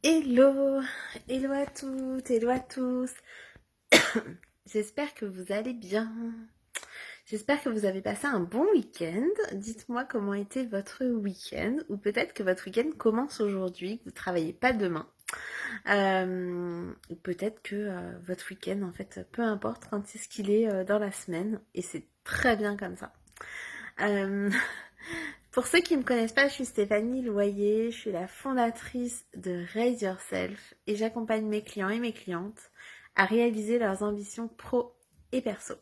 Hello, hello à toutes, hello à tous. J'espère que vous allez bien. J'espère que vous avez passé un bon week-end. Dites-moi comment était votre week-end, ou peut-être que votre week-end commence aujourd'hui, que vous ne travaillez pas demain. Ou peut-être que votre week-end, en fait, peu importe quand c'est ce qu'il est dans la semaine, et c'est très bien comme ça. Euh, Pour ceux qui ne me connaissent pas, je suis Stéphanie Loyer, je suis la fondatrice de Raise Yourself et j'accompagne mes clients et mes clientes à réaliser leurs ambitions pro et perso.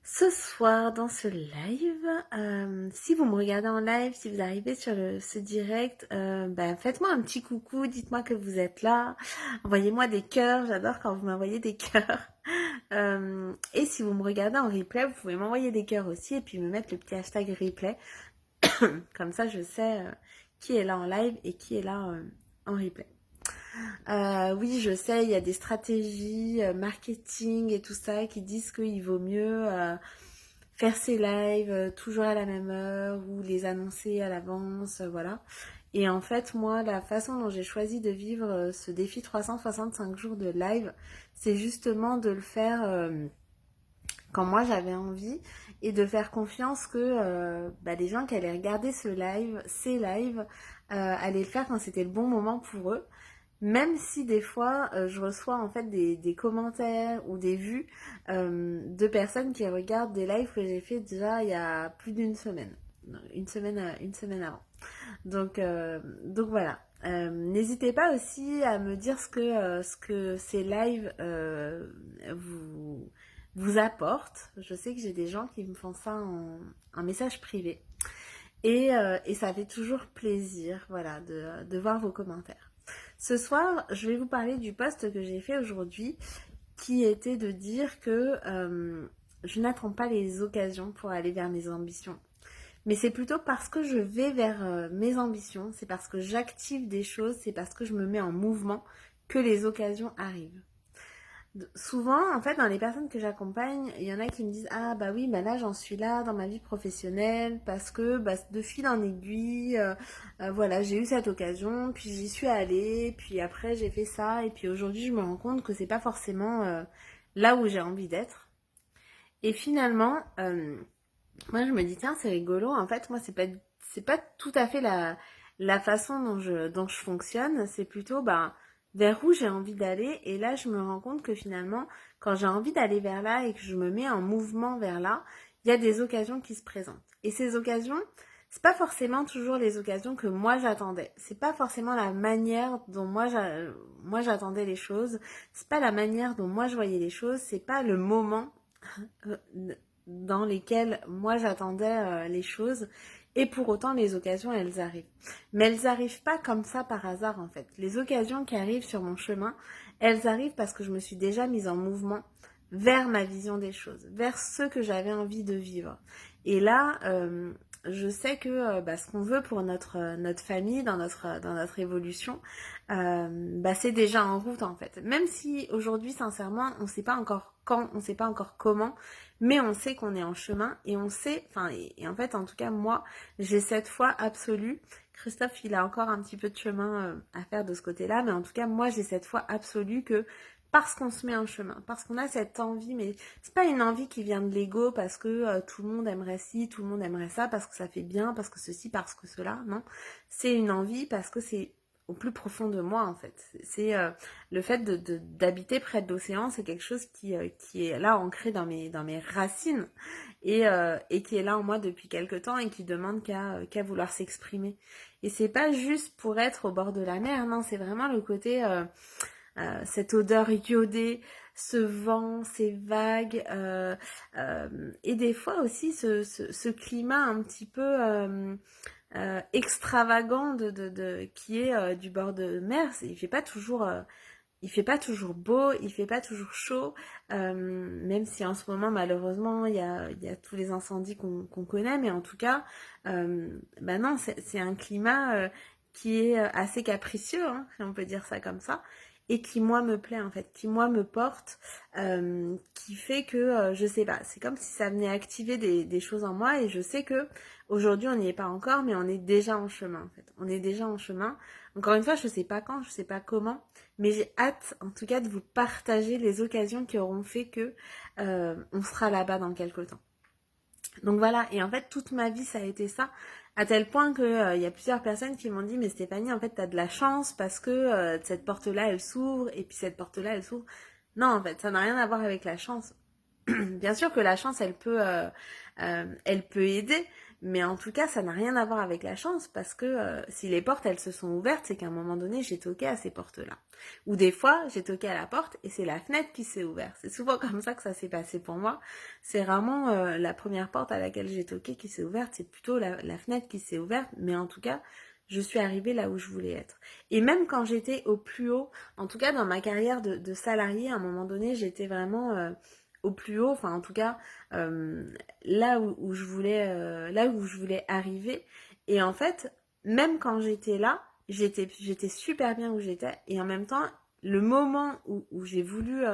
Ce soir, dans ce live, si vous me regardez en live, si vous arrivez sur ce direct, faites-moi un petit coucou, dites-moi que vous êtes là, envoyez-moi des cœurs, j'adore quand vous m'envoyez des cœurs. Et si vous me regardez en replay, vous pouvez m'envoyer des cœurs aussi et puis me mettre le petit hashtag replay. Comme ça, je sais qui est là en live et qui est là en replay. Oui, je sais, il y a des stratégies marketing et tout ça qui disent qu'il vaut mieux faire ses lives toujours à la même heure ou les annoncer à l'avance, voilà. Et en fait, moi, la façon dont j'ai choisi de vivre ce défi 365 jours de live, c'est justement de le faire quand moi j'avais envie et de faire confiance que les gens qui allaient regarder ces lives, allaient le faire quand c'était le bon moment pour eux. Même si des fois je reçois en fait des commentaires ou des vues de personnes qui regardent des lives que j'ai fait déjà il y a plus d'une semaine. Une semaine avant. Donc voilà. N'hésitez pas aussi à me dire ce que ces lives vous apportent. Je sais que j'ai des gens qui me font ça en message privé. Et ça fait toujours plaisir, voilà, de voir vos commentaires. Ce soir, je vais vous parler du post que j'ai fait aujourd'hui, qui était de dire que je n'attends pas les occasions pour aller vers mes ambitions. Mais c'est plutôt parce que je vais vers mes ambitions, c'est parce que j'active des choses, c'est parce que je me mets en mouvement que les occasions arrivent. Souvent, en fait, dans les personnes que j'accompagne, il y en a qui me disent ah bah oui, bah là j'en suis là dans ma vie professionnelle parce que bah, de fil en aiguille, voilà, j'ai eu cette occasion, puis j'y suis allée, puis après j'ai fait ça, et puis aujourd'hui je me rends compte que c'est pas forcément là où j'ai envie d'être. Et finalement, moi je me dis tiens c'est rigolo, en fait moi c'est pas tout à fait la façon dont je fonctionne, c'est plutôt bah vers où j'ai envie d'aller, et là je me rends compte que finalement quand j'ai envie d'aller vers là et que je me mets en mouvement vers là, il y a des occasions qui se présentent. Et ces occasions, c'est pas forcément toujours les occasions que moi j'attendais. C'est pas forcément la manière dont moi j'attendais les choses. C'est pas la manière dont moi je voyais les choses. C'est pas le moment euh, dans lesquelles moi j'attendais les choses. Et pour autant, les occasions, elles arrivent. Mais elles arrivent pas comme ça par hasard, en fait. Les occasions qui arrivent sur mon chemin, elles arrivent parce que je me suis déjà mise en mouvement vers ma vision des choses, vers ce que j'avais envie de vivre. Et là, je sais que ce qu'on veut pour notre famille, dans notre évolution, c'est déjà en route en fait. Même si aujourd'hui, sincèrement, on ne sait pas encore quand, on ne sait pas encore comment, mais on sait qu'on est en chemin et on sait, enfin, et en fait, en tout cas, moi, j'ai cette foi absolue. Christophe, il a encore un petit peu de chemin à faire de ce côté-là, mais en tout cas, moi, j'ai cette foi absolue que parce qu'on se met en chemin, parce qu'on a cette envie, mais c'est pas une envie qui vient de l'ego parce que tout le monde aimerait ci, tout le monde aimerait ça, parce que ça fait bien, parce que ceci, parce que cela, non. C'est une envie parce que c'est au plus profond de moi en fait. C'est le fait d'habiter près de l'océan, c'est quelque chose qui est là ancré dans mes racines et qui est là en moi depuis quelque temps et qui demande qu'à vouloir s'exprimer. Et c'est pas juste pour être au bord de la mer, non, c'est vraiment le côté cette odeur iodée, ce vent, ces vagues, et des fois aussi ce climat un petit peu extravagant qui est du bord de mer. Il fait pas toujours beau, il fait pas toujours chaud, même si en ce moment malheureusement il y a tous les incendies qu'on connaît, mais en tout cas, non, c'est un climat qui est assez capricieux, hein, si on peut dire ça comme ça, et qui moi me plaît en fait, qui moi me porte, qui fait que je sais pas, c'est comme si ça venait activer des choses en moi, et je sais que aujourd'hui on n'y est pas encore, mais on est déjà en chemin en fait, on est déjà en chemin. Encore une fois, je sais pas quand, je sais pas comment, mais j'ai hâte, en tout cas, de vous partager les occasions qui auront fait que on sera là-bas dans quelques temps. Donc voilà, et en fait, toute ma vie, ça a été ça, à tel point que y a plusieurs personnes qui m'ont dit, mais Stéphanie, en fait, t'as de la chance parce que cette porte-là, elle s'ouvre, et puis cette porte-là, elle s'ouvre. Non, en fait, ça n'a rien à voir avec la chance. Bien sûr que la chance, elle peut aider, mais en tout cas, ça n'a rien à voir avec la chance parce que si les portes, elles se sont ouvertes, c'est qu'à un moment donné, j'ai toqué à ces portes-là. Ou des fois, j'ai toqué à la porte et c'est la fenêtre qui s'est ouverte. C'est souvent comme ça que ça s'est passé pour moi. C'est rarement la première porte à laquelle j'ai toqué qui s'est ouverte, c'est plutôt la fenêtre qui s'est ouverte, mais en tout cas, je suis arrivée là où je voulais être. Et même quand j'étais au plus haut, en tout cas dans ma carrière de salarié, à un moment donné, j'étais vraiment au plus haut, enfin en tout cas euh, là où je voulais arriver. Et en fait, même quand j'étais là, j'étais super bien où j'étais. Et en même temps, le moment où j'ai voulu,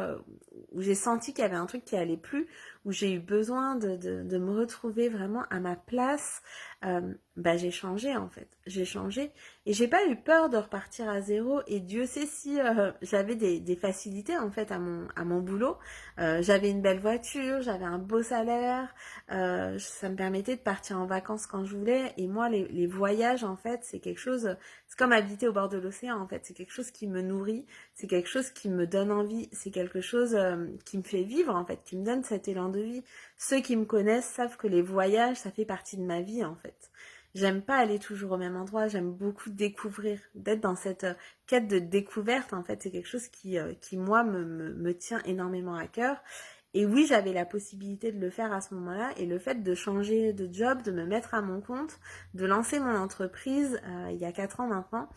où j'ai senti qu'il y avait un truc qui allait plus, où j'ai eu besoin de me retrouver vraiment à ma place, bah j'ai changé en fait. J'ai changé et j'ai pas eu peur de repartir à zéro. Et Dieu sait si j'avais des facilités en fait à mon boulot. J'avais une belle voiture, j'avais un beau salaire, ça me permettait de partir en vacances quand je voulais. Et moi, les voyages, en fait, c'est quelque chose, c'est comme habiter au bord de l'océan, en fait. C'est quelque chose qui me nourrit, c'est quelque chose qui me donne envie, c'est quelque chose qui me fait vivre, en fait, qui me donne cet élan de vie. Ceux qui me connaissent savent que les voyages, ça fait partie de ma vie, en fait. J'aime pas aller toujours au même endroit, j'aime beaucoup découvrir, d'être dans cette quête de découverte, en fait, c'est quelque chose qui moi, me tient énormément à cœur. Et oui, j'avais la possibilité de le faire à ce moment-là, et le fait de changer de job, de me mettre à mon compte, de lancer mon entreprise il y a 4 ans maintenant,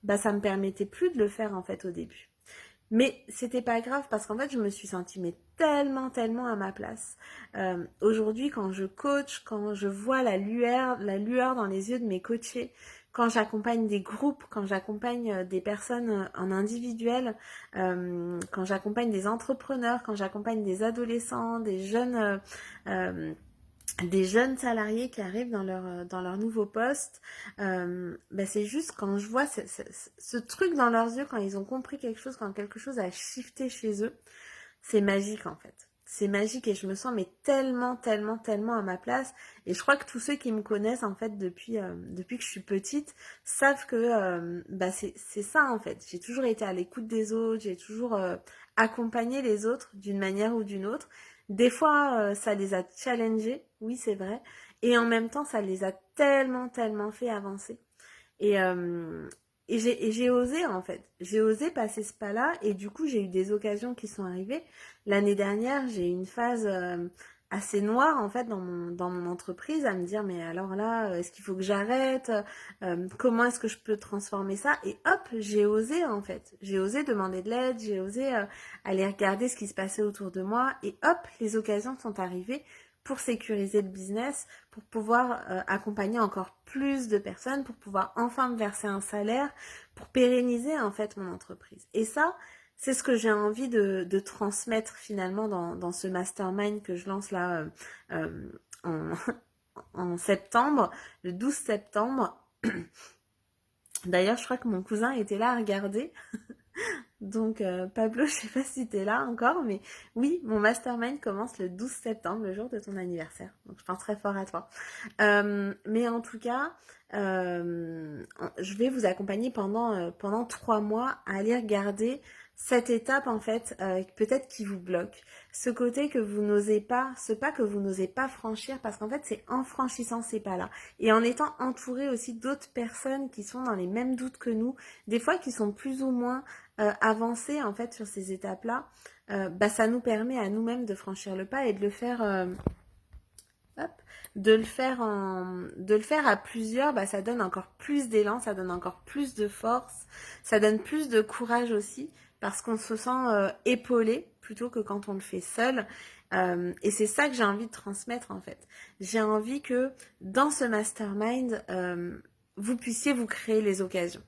bah ça me permettait plus de le faire en fait au début. Mais c'était pas grave parce qu'en fait je me suis sentie mais tellement à ma place. Aujourd'hui quand je coach, quand je vois la lueur dans les yeux de mes coachés, quand j'accompagne des groupes, quand j'accompagne des personnes en individuel, quand j'accompagne des entrepreneurs, quand j'accompagne des adolescents, euh, des jeunes salariés qui arrivent dans leur nouveau poste, bah c'est juste quand je vois ce truc dans leurs yeux, quand ils ont compris quelque chose, quand quelque chose a shifté chez eux, c'est magique en fait. C'est magique et je me sens mais tellement à ma place. Et je crois que tous ceux qui me connaissent en fait depuis que je suis petite savent que bah c'est ça en fait. J'ai toujours été à l'écoute des autres, j'ai toujours accompagné les autres d'une manière ou d'une autre. Des fois, ça les a challengés, oui c'est vrai. Et en même temps, ça les a tellement fait avancer. Et, euh, et j'ai osé en fait. J'ai osé passer ce pas-là et du coup j'ai eu des occasions qui sont arrivées. L'année dernière, j'ai eu une phase assez noire en fait dans mon entreprise à me dire mais alors là, est-ce qu'il faut que j'arrête? Comment est-ce que je peux transformer ça? Et hop, j'ai osé en fait. J'ai osé demander de l'aide, j'ai osé aller regarder ce qui se passait autour de moi et hop, les occasions sont arrivées pour sécuriser le business, pour pouvoir accompagner encore plus de personnes, pour pouvoir enfin me verser un salaire, pour pérenniser en fait mon entreprise. Et ça, c'est ce que j'ai envie de transmettre finalement dans ce mastermind que je lance là en, en septembre, le 12 septembre. D'ailleurs, je crois que mon cousin était là à regarder. Donc, Pablo, je sais pas si t'es là encore, mais oui, mon mastermind commence le 12 septembre, le jour de ton anniversaire. Donc, je pense très fort à toi. Mais en tout cas, je vais vous accompagner pendant 3 mois à aller regarder cette étape, en fait, peut-être qui vous bloque. Ce côté que vous n'osez pas, ce pas que vous n'osez pas franchir, parce qu'en fait, c'est en franchissant ces pas-là. Et en étant entouré aussi d'autres personnes qui sont dans les mêmes doutes que nous, des fois qui sont plus ou moins avancer en fait sur ces étapes-là, bah, ça nous permet à nous-mêmes de franchir le pas et de le faire, hop, de le faire à plusieurs, bah, ça donne encore plus d'élan, ça donne encore plus de force, ça donne plus de courage aussi parce qu'on se sent épaulé plutôt que quand on le fait seul. Et c'est ça que j'ai envie de transmettre en fait. J'ai envie que dans ce mastermind, vous puissiez vous créer les occasions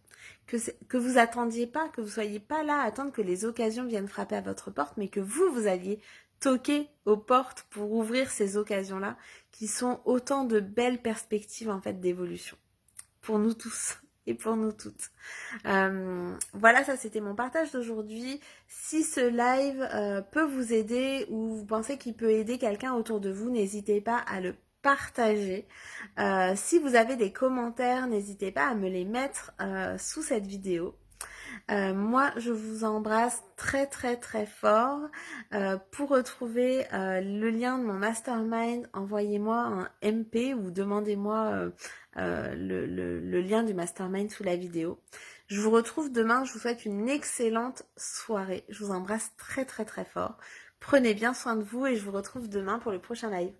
que vous attendiez pas, que vous soyez pas là à attendre que les occasions viennent frapper à votre porte, mais que vous alliez toquer aux portes pour ouvrir ces occasions-là, qui sont autant de belles perspectives en fait d'évolution pour nous tous. et pour nous toutes. Voilà, ça c'était mon partage d'aujourd'hui. Si ce live peut vous aider ou vous pensez qu'il peut aider quelqu'un autour de vous, n'hésitez pas à le partager. Si vous avez des commentaires, n'hésitez pas à me les mettre sous cette vidéo. Moi, je vous embrasse très très très fort. Pour retrouver le lien de mon mastermind, envoyez-moi un MP ou demandez-moi le lien du mastermind sous la vidéo. Je vous retrouve demain. Je vous souhaite une excellente soirée. Je vous embrasse très très très fort. Prenez bien soin de vous et je vous retrouve demain pour le prochain live.